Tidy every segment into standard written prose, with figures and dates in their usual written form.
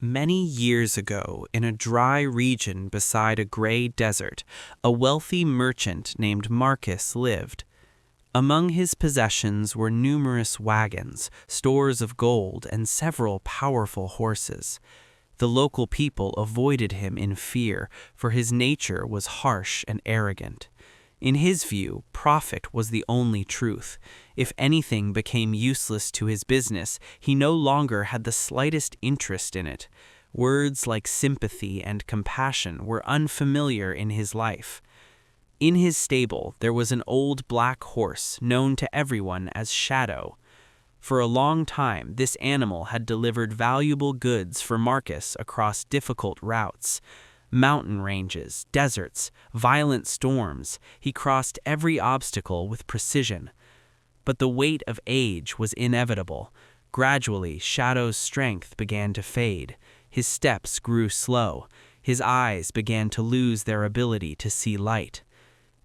Many years ago, in a dry region beside a gray desert, a wealthy merchant named Marcus lived. Among his possessions were numerous wagons, stores of gold, and several powerful horses. The local people avoided him in fear, for his nature was harsh and arrogant. In his view, profit was the only truth. If anything became useless to his business, he no longer had the slightest interest in it. Words like sympathy and compassion were unfamiliar in his life. In his stable, there was an old black horse known to everyone as Shadow. For a long time, this animal had delivered valuable goods for Marcus across difficult routes. Mountain ranges, deserts, violent storms, he crossed every obstacle with precision. But the weight of age was inevitable. Gradually, Shadow's strength began to fade. His steps grew slow. His eyes began to lose their ability to see light.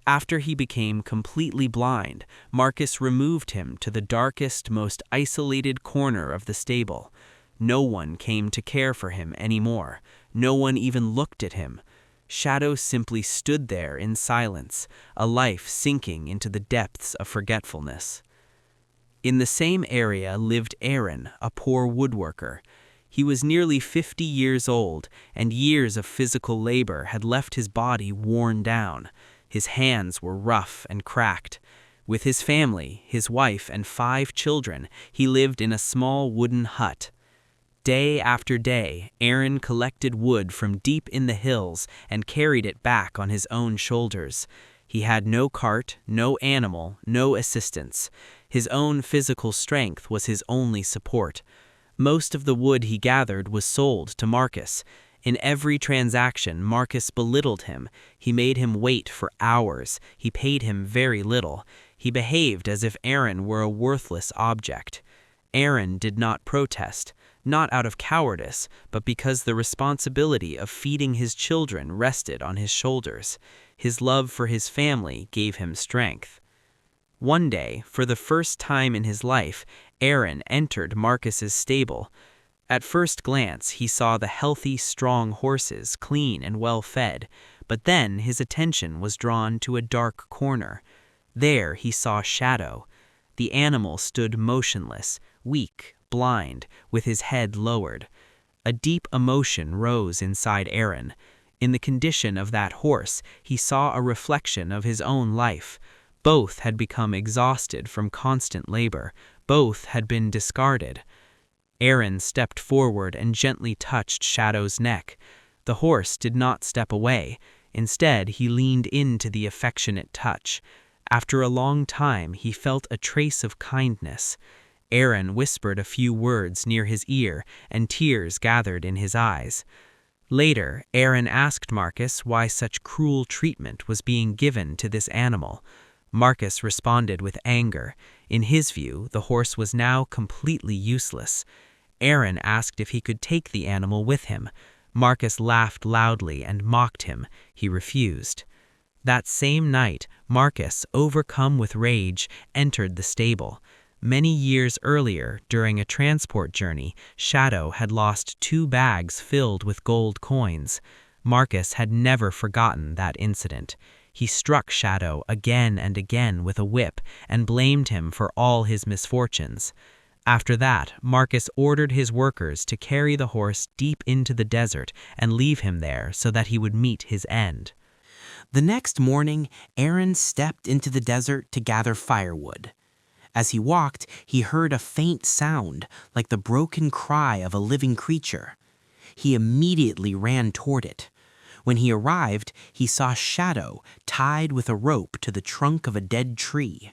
After he became completely blind, Marcus removed him to the darkest, most isolated corner of the stable. No one came to care for him anymore. No one even looked at him. Shadow simply stood there in silence, a life sinking into the depths of forgetfulness. In the same area lived Aaron, a poor woodworker. He was nearly 50 years old, and years of physical labor had left his body worn down. His hands were rough and cracked. With his family, his wife, and 5 children, he lived in a small wooden hut. Day after day, Aaron collected wood from deep in the hills and carried it back on his own shoulders. He had no cart, no animal, no assistance. His own physical strength was his only support. Most of the wood he gathered was sold to Marcus. In every transaction, Marcus belittled him. He made him wait for hours. He paid him very little. He behaved as if Aaron were a worthless object. Aaron did not protest, not out of cowardice, but because the responsibility of feeding his children rested on his shoulders. His love for his family gave him strength. One day, for the first time in his life, Aaron entered Marcus's stable. At first glance, he saw the healthy, strong horses, clean and well fed, but then his attention was drawn to a dark corner. There he saw Shadow. The animal stood motionless, weak, blind, with his head lowered. A deep emotion rose inside Aaron. In the condition of that horse, he saw a reflection of his own life. Both had become exhausted from constant labor. Both had been discarded. Aaron stepped forward and gently touched Shadow's neck. The horse did not step away. Instead, he leaned into the affectionate touch. After a long time, he felt a trace of kindness. Aaron whispered a few words near his ear, and tears gathered in his eyes. Later, Aaron asked Marcus why such cruel treatment was being given to this animal. Marcus responded with anger. In his view, the horse was now completely useless. Aaron asked if he could take the animal with him. Marcus laughed loudly and mocked him. He refused. That same night, Marcus, overcome with rage, entered the stable. Many years earlier, during a transport journey, Shadow had lost 2 bags filled with gold coins. Marcus had never forgotten that incident. He struck Shadow again and again with a whip and blamed him for all his misfortunes. After that, Marcus ordered his workers to carry the horse deep into the desert and leave him there so that he would meet his end. The next morning, Aaron stepped into the desert to gather firewood. As he walked, he heard a faint sound, like the broken cry of a living creature. He immediately ran toward it. When he arrived, he saw Shadow tied with a rope to the trunk of a dead tree.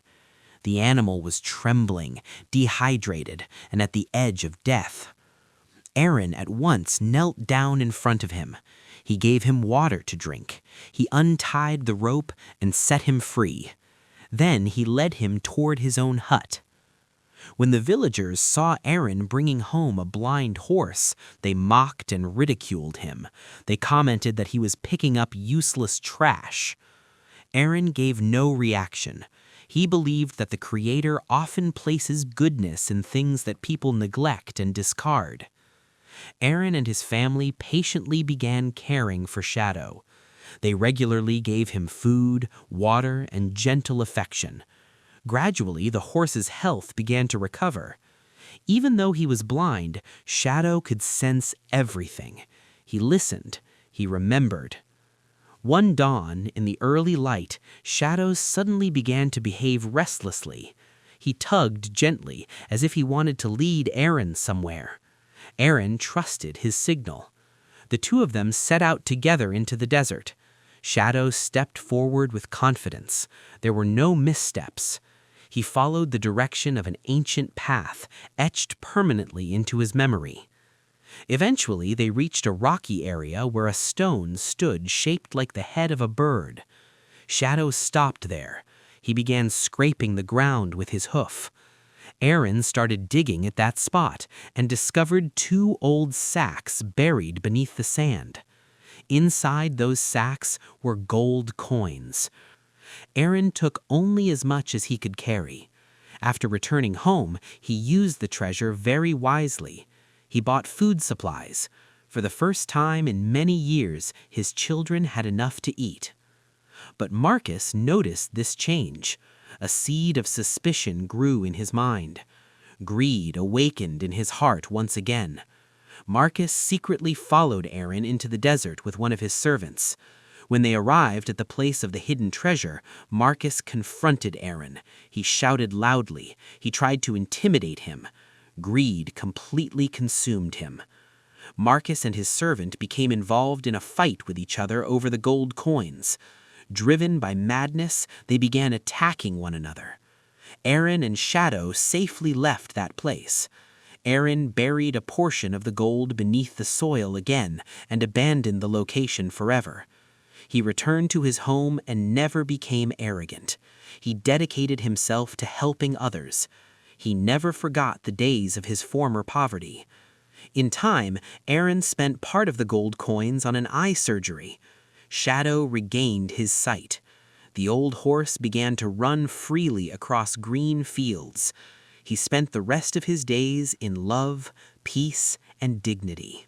The animal was trembling, dehydrated, and at the edge of death. Aaron at once knelt down in front of him. He gave him water to drink. He untied the rope and set him free. Then he led him toward his own hut. When the villagers saw Aaron bringing home a blind horse, they mocked and ridiculed him. They commented that he was picking up useless trash. Aaron gave no reaction. He believed that the Creator often places goodness in things that people neglect and discard. Aaron and his family patiently began caring for Shadow. They regularly gave him food, water, and gentle affection. Gradually, the horse's health began to recover. Even though he was blind, Shadow could sense everything. He listened. He remembered. One dawn, in the early light, Shadow suddenly began to behave restlessly. He tugged gently, as if he wanted to lead Aaron somewhere. Aaron trusted his signal. The two of them set out together into the desert. Shadow stepped forward with confidence. There were no missteps. He followed the direction of an ancient path, etched permanently into his memory. Eventually, they reached a rocky area where a stone stood shaped like the head of a bird. Shadow stopped there. He began scraping the ground with his hoof. Aaron started digging at that spot and discovered two old sacks buried beneath the sand. Inside those sacks were gold coins. Aaron took only as much as he could carry. After returning home, he used the treasure very wisely. He bought food supplies. For the first time in many years, his children had enough to eat. But Marcus noticed this change. A seed of suspicion grew in his mind. Greed awakened in his heart once again. Marcus secretly followed Aaron into the desert with one of his servants. When they arrived at the place of the hidden treasure, Marcus confronted Aaron. He shouted loudly. He tried to intimidate him. Greed completely consumed him. Marcus and his servant became involved in a fight with each other over the gold coins. Driven by madness, they began attacking one another. Aaron and Shadow safely left that place. Aaron buried a portion of the gold beneath the soil again and abandoned the location forever. He returned to his home and never became arrogant. He dedicated himself to helping others. He never forgot the days of his former poverty. In time, Aaron spent part of the gold coins on an eye surgery. Shadow regained his sight. The old horse began to run freely across green fields. He spent the rest of his days in love, peace, and dignity.